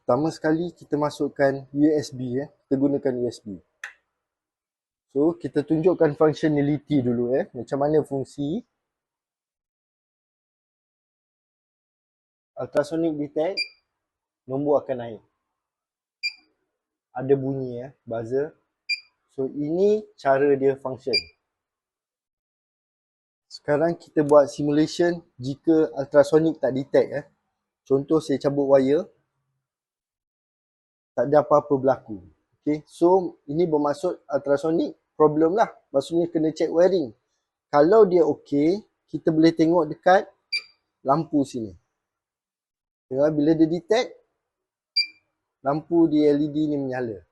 Pertama sekali kita masukkan USB kita gunakan USB. So kita tunjukkan functionality dulu macam mana fungsi ultrasonic detect, nombor akan naik. Ada bunyi buzzer. So ini cara dia function. Sekarang kita buat simulation jika ultrasonic tak detect Contoh saya cabut wire, tak ada apa-apa berlaku. Okay, so ini bermaksud ultrasonic problem lah. Maksudnya kena check wiring. Kalau dia okey, kita boleh tengok dekat lampu sini. Tengok bila dia detect, lampu di LED ni menyala.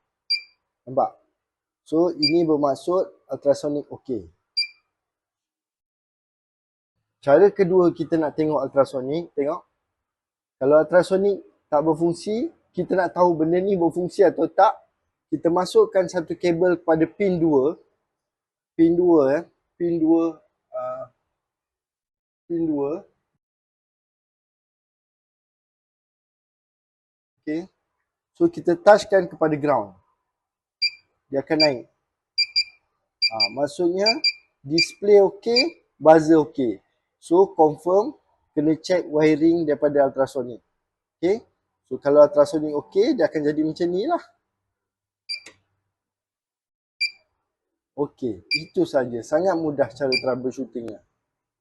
Nampak? So ini bermaksud ultrasonic okey. Cara kedua kita nak tengok ultrasonic, tengok. Kalau ultrasonic tak berfungsi, kita nak tahu benda ni berfungsi atau tak, kita masukkan satu kabel kepada pin 2. Pin 2 pin 2 pin 2. Okey. So kita touchkan kepada ground. Dia akan naik. Maksudnya display okey, buzzer okey. So confirm kena check wiring daripada ultrasonic. Okey. So kalau ultrasonic okey, dia akan jadi macam ni lah. Okey, itu saja. Sangat mudah cara troubleshootingnya.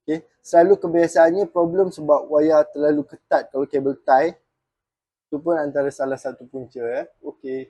Okey, selalu kebiasaannya problem sebab wayar terlalu ketat kalau kabel tie. Itu pun antara salah satu punca Okey.